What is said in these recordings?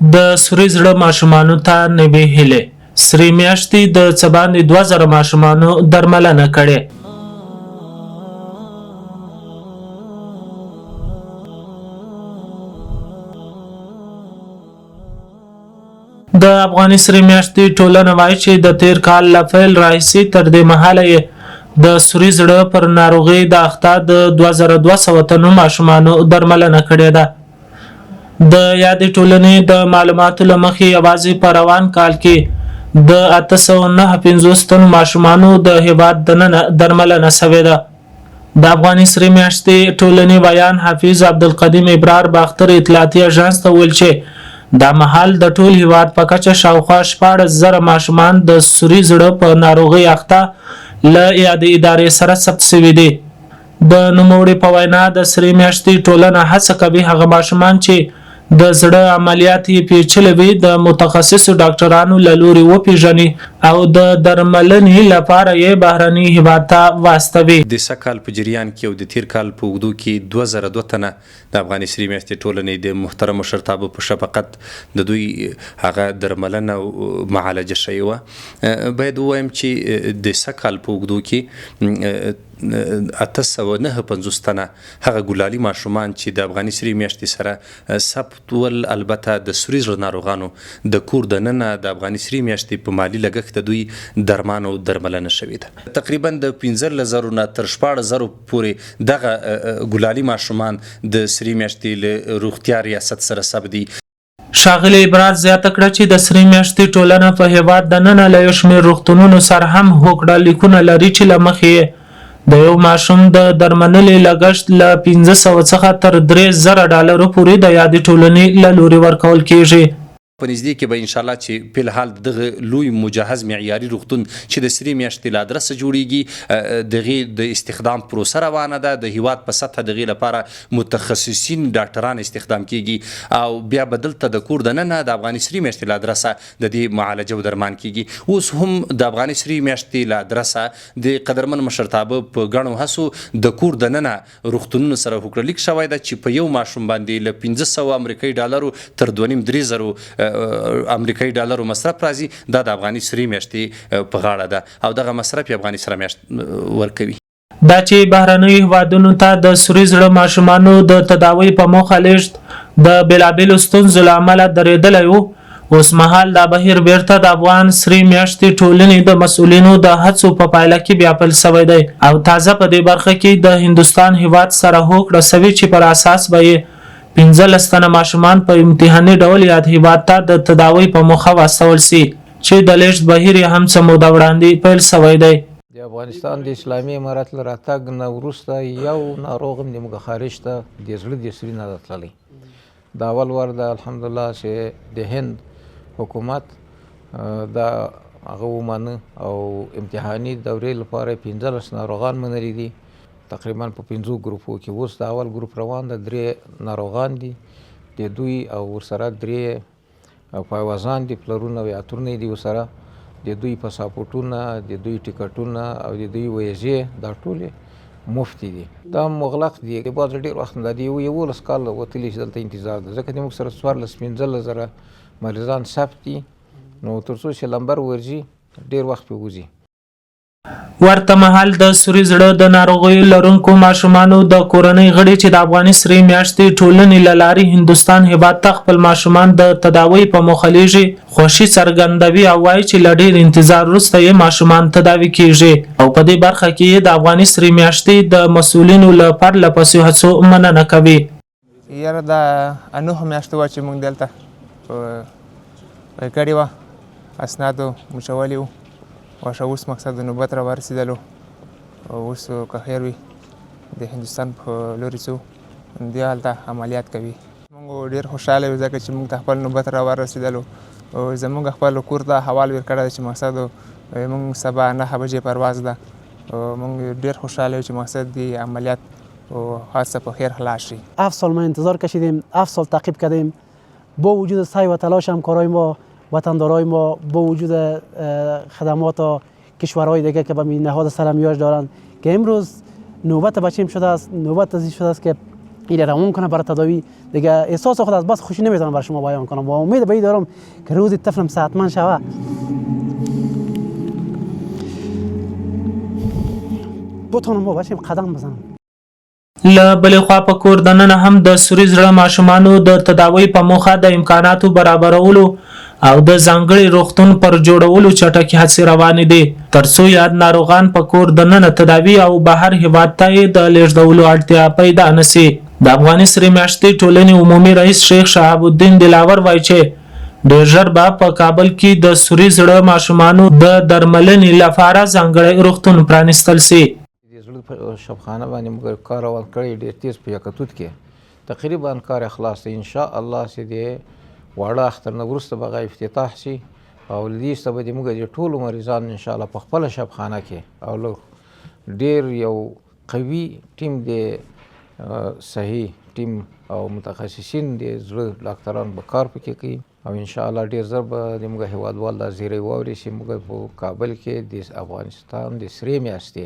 د سوري زړه ماشومانو ته نوې هیلې سری میاشتې د څه باندې 2000 ماشومانو درملنه کړې. د افغاني سری میاشتې ټولنه وایي چې د تیر کال له پیل راهیسې تر دې مهاله یې د سوري زړه پر ناروغۍ د اخته د 2200 تنو ماشومانو درملنه کړې ده. د یادې ټولنې د معلوماتو له مخې یوازې په روان کال کې د 859 تنو ماشومانو د هیواد دننه درملنه شوې ده. د افغاني سری میاشتې ټولنې ویان حافظ عبدالقدیم ابرار باختر اطلاعاتي اژانس ته ویل چې دا مهال د ټول هیواد په کچه شاوخوا 14,000 ماشومان د سوري زړه په ناروغۍ اخته له یادې ادارې سره ثبت شوي دي. د نوموړي په وینا د سری میاشتې ټولنه هڅه کوي هغه ماشومان چې د زړه عملیات یې پیچلي وي د متخصصو ډاکټرانو له لوري وپیژني او د درملنې لپاره یې بهرني هیواد ته واستوي. د سکهال په جریان کې او د تیر کال په اوږدو کې 2002 تنه د افغاني سری میاشتې ټولنې د محترم مشرتابه په شفقت د دوی هغه درملنه او معالجه شوې وه. باید ووایم چې د سکهال په اوږدو کې 859 تنه هغه ګلالي ماشومان چې د افغاني سری میاشتې سره ثبت ول، البته د سوري زړه ناروغانو د کور دننه د افغاني سری میاشتې په مالي لګښت د دوی درمان او درملنه شوې ده. تقریبا د 15,000 نه تر 14,000 پورې دغه ګلالي ماشومان د سری میاشتې له روغتیا ریاست سره ثبت دي. ښاغلي ابراز زیاته کړه چې د سری میاشتې ټولنه په هیواد دننه له یو شمېر روغتونونو سره هم هوکړه لیکونه لري چې له مخې د یو ماشوم د درملنې لګښت له 500 څخه تر 3,000 ډالرو پورې د یادې ټولنې له لوري ورکول کیږي. په نږدې کې به انشاءالله چې په الحال دغه لوی مجهز معیاري روغتون چې د سری میاشتې له ادرسه جوړیږي دغه د استخدام پروسه روانه ده. د هیواد په سطح دغه لپاره متخصصین ډاکټران استخدام کیږي او بیا به دلته د کور دننه د افغاني سری میاشتې له ادرسه د دې معالجه او درمان کیږي. اوس هم د افغاني سری میاشتې له ادرسه د قدرمن مشرتابه په ګڼو هڅو د کور دننه روغتونونو سره هوکړه لیک شوی ده چې په یو ماشوم باندې له 500 امریکایي ډالرو تر 2,500 امریکایي ډالرو مصرف راځي. دا د افغاني سری میاشتې په غاړه ده او دغه مصرف افغاني سری میاشت ورکوي. دا چې بهرنیو هیوادونو ته د سوري زړه ماشومانو د تداوی په موخه لیږد د بېلابېلو ستونزو له امله درېدلی و، اوس مهال دا بهیر بیرته د افغان سری میاشتې ټولنې د مسؤلینو د هڅو په پایله کې بیا پیل شوی دی او تازه په دې برخه کې د هندوستان هیواد سره هوکړه شوې چې پر اساس به یې 15 تنه ماشومان په امتحاني ډول یاد هیواد ته د تداوی په موخه واستول شي چې د لیږد بهیر یې هم څه موده وړاندې پیل شوی دی. د افغانستان د اسلامي امارت له راتګ نه وروسته یو ناروغ هم زموږ خارج ته د زړه د سوري نه ده تللی. دا اول وار ده الحمدلله چې د هند حکومت دا هغه ومانه او امتحاني دورې لپاره 15 ناروغان منلي دي تقریبا په 5 ګروپو کې. اوس د اول ګروپ روان ده، 3 ناروغان دي د دوی او ورسره 3 پایوازان دي، پلرونه او اترونه دي ورسره د دوی پاسپورټونه، د دوی ټیکټونه او د دوی ویزې دا ټولې مفت دي. دا مغلق دي بعض ډېر وخت نه دي 11 کال وتلی چې دلته انتظار ده ځکه موږ سره 14,000 مریضان ثبت دي نو تر څو چې لمبر ورځي ډېر وخت په وځي. ورته مهال د سوري زړه د ناروغیو لرونکو ماشومانو د کورنۍ غړي چې د افغاني سری میاشتې ټولنې له لارې هندوستان هیواد ته خپل ماشومان د تداوی په موخه لیږي خوښي څرګندوي او وایي چې له ډېر انتظار وروسته یې ماشومان تداوي کیږي او په دې برخه کې د افغاني سری میاشتې د مسؤلینو له پرله پسې هڅو مننه کوي. یاره دا انوه میاشت وه چې موږ دلته کړې وه اسنادو مچولي وو واشه اوس مقصد د نوبت را ورسېدلو اوس که خیر وي د هندوستان په لوري ځو دی هلته عملیات کوي. موږ ډېر خوشحاله یو ځکه چې موږ ته خپل نوبت را ورسېدلو او زموږ خپل کور ته حوال ورکړی دی چې مقصد موږ سبا 9 بجې پرواز ده. موږ ډېر خوشحاله یو چې مقصد دی عملیات و حادثه په خیر خلاص شي. 7 سال ما انتظار کشیدیم، 7 سال تعقیب کردیم با وجود سعی و تلاش همکارای ما وطندارای ما، با وجود خدمات کشورهای دیگه که به نهاد سلمیاش دارند که امروز نوبت بچیم شده است، نوبت ازی شده است که این روان کنه برای تداوی دیگه احساس خود از بس خوشی نمیتونم بر شما بیان کنم و امید به این دارم که روزی طفلم صحتمند شوه. بتونم ما باشیم قدم بزنم. له بلې خوا په کور دننه هم د سوري زړه ماشومانو د تداوی په موخه د امکاناتو برابرولو او د ځانګړي روغتون پر جوړولو چټکې هڅې روانې دي ترڅو یاد ناروغان په کور دننه تداوی او بهر هیواد ته یې د لیږدولو اړتیا پیدا نشي. د افغاني سرې میاشتې ټولنې عمومي رئیس شیخ شهاب الدین دلاور وایي چې ډېر ژر به په کابل کې د سوري زړه ماشومانو د درملنې لپاره ځانګړی روغتون پرانیستل شي. شبخانه باندې موږ کار روان کړی ډېر تیز په یکتوت کې تقریبا کار خلاص دی ان شاء الله چې د واړه اختر نه وروسته به افتتاح شي او لدې څخه به موږ د ټولو مریضان ان شاء الله په خپل شبخانه کې او ډېر یو قوي ټیم د صحیح ټیم او متخصصین د زړه ډاکټران به کار پکې کوي او ان شاء الله ډېر زر به د موږ هیوادوال دا زیری واوري چې موږ په کابل کې د افغانستان د سرې میاشتې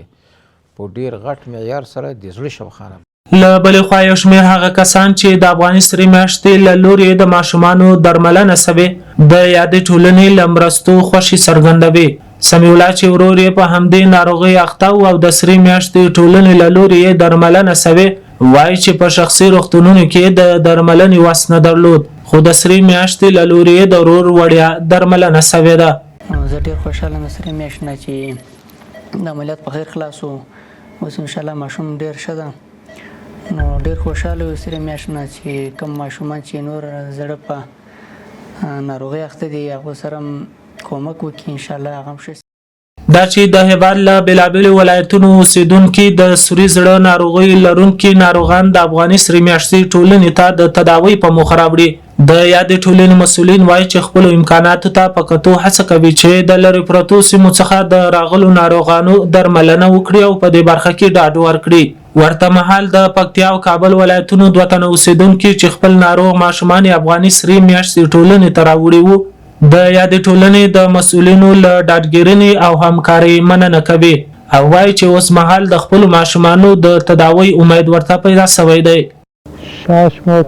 په ډیر غټ معیار سره د زړه شبخانه. له بلې خوا یو شمېر هغه کسان چې د افغاني سرې میاشتې له لورې د ماشومانو درملنه شوې د یادې ټولنې له مرستو خوښي څرګندوي. سمیع الله چې ورور یې په همدې ناروغۍ اخته او د سرې میاشتې ټولنې له لورې یې درملنه شوې وایي چې په شخصي روغتونونو کې د درملنې وس نه درلود خو د سرې میاشتې له لورې یې د ورور وړیا درملنه شوې ده. زه ډېر خوشحاله یم سرې میاشت نه چې د عملیات په خیر خلاص و اوس انشاءالله ماشوم ډېر ښه ده نو ډېر خوشحاله یو سرې میاشت نه چې کوم ماشومان چې نور زړه په ناروغۍ اخته دي هغو سره هم کومک وکړي انشاءالله هغه هم ښه دا چې د هیواد له بېلابېلو ولایتونو اوسېدونکي د سوري زړه ناروغۍ لرونکي ناروغان د افغاني سرې میاشتې ټولنې ته د تداوی په موخه راوړي. د یادې ټولنې مسؤلین وایي چې خپلو امکاناتو ته په کتو هڅه کوي چې د لرې پرتو سیمو څخه د راغلو ناروغانو درملنه وکړي او په دې برخه کې ډاډ ورکړي. ورته مهال د پکتیا او کابل ولایتونو دوه تنه اوسېدونکي چې خپل ناروغ ماشومان افغاني سرې میاشتې ټولنې ته راوړي وو د یادې ټولنې د مسؤلینو له ډاډګیرنې او همکارۍ مننه کوي او وایي چې اوس مهال د خپلو ماشومانو د تداوی امید ورته پیدا شوی دی. 6 ماه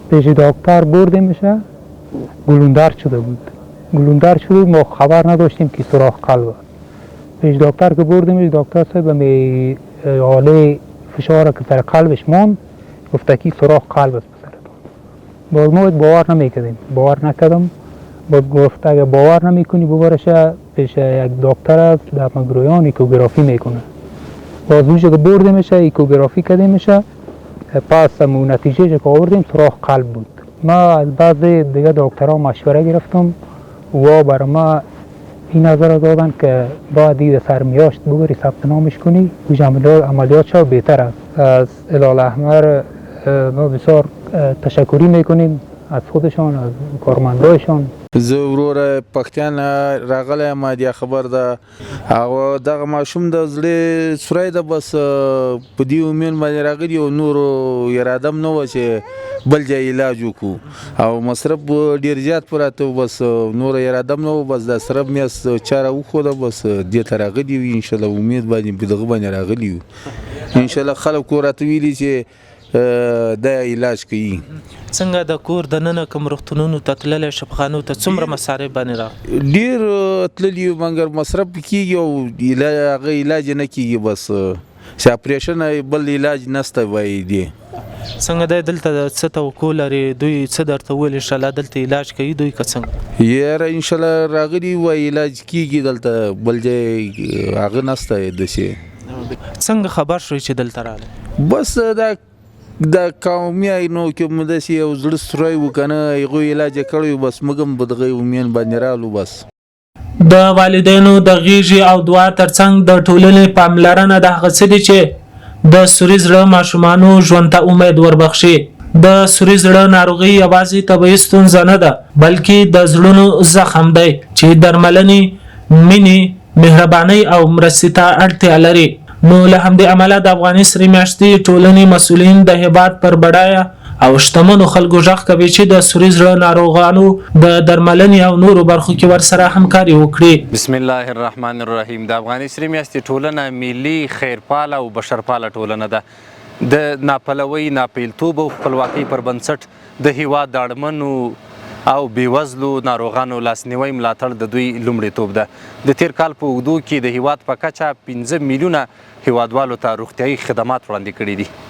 پیش دکتر بردیمش گلوندر شده بود ما خبر نداشتیم که سوراخ قلبه. پیش دکتر که بردیمش دکتر صاحب می حاله فشار که سر قلبش ماند گفته که سوراخ قلب است باز ما باور نکردم باز گفت اگه باور نمیکنی ببرش پیش یک دکتر است در مگرویان ایکوگرافی میکنه. باز اونجا که بردیمش ایکوگرافی کردیمش پس نتیجه که آوردیم سوراخ قلب بود. ما از بعضی دیگه دکترها مشوره گرفتم و برای ما این نظر دادن که باید دید سرمیاشت ببری ثبت نامش کنی عملیات شو بهتر است. از هلال احمر ما بسیار تشکری میکنیم از خودشان از کارمندایشان. زه ورور پښتون راغلی ما دی خبر ده او دغه ماشوم د زړه سورای د بس په دی امین باندې راغلی او نور ارادم نه و چې بل ځای علاج وکړو او مصرف ډیر زیات پراته بس نور ارادم نه و بس د سرب میاس چاره وخوده بس دې ته راغلی وي ان شاء الله امید باندې په دغه باندې راغلی وي ان شاء الله خلک راته ویلي چې د علاج کوي. څنګه د کور د نن کوم روغتونونو ته تللی شفخانو ته څومره مصارف باندې را ډیر تللی مګر مصرف کیږي او هغه علاج نه کیږي بس چې اپریشن بل علاج نسته وای دی. څنګه د دلته څه توکل لري دوی څه درته ویل ان شاء الله دلته علاج کوي دوی څنګه یاره ان شاء الله راغلی وای علاج کیږي دلته بل ځای هغه نسته د شي. څنګه خبر شوي چې دلته راغلی بس دا قومي نو کې مدسي او زړه سورای وکنه یو علاج کړو بس مګم بدغه امین باندې رالو بس. د والدینو د غیږي او دعا ترڅنګ د ټولنې پاملرنه د هغه څه دي چې د سوري زړه ماشومانو ژوند ته امید وربخشي. د سوري زړه ناروغي یوازې طبیعي ستونزه نه ده بلکې د زړونو زخم دی چې درملنې مینې مهرباني او مرستې ته اړتیا لري. نو له همدې امله د افغاني سرې میاشتې ټولنې مسؤلین د هیواد پر بډایه او شتمنو خلکو غږ کوي چې د سوري زړه ناروغانو د درملنې او نورو برخو کې ورسره همکاري وکړي. بسم الله الرحمن الرحیم. د افغاني سرې میاشتې ټولنه ملي خیرپاله او بشرپاله ټولنه ده د ناپلوۍ، ناپیلتوب او خپلواکۍ پر بنسټ د هیواد د اړمنو او بېوزلو ناروغانو لاسنیوی ملاتړ د دوی لومړیتوب ده. د تیر کال په اوږدو کې د هیواد په کچه 15 میلیونه هیوادوالو ته روغتیایي خدمات وړاندې کړي دي.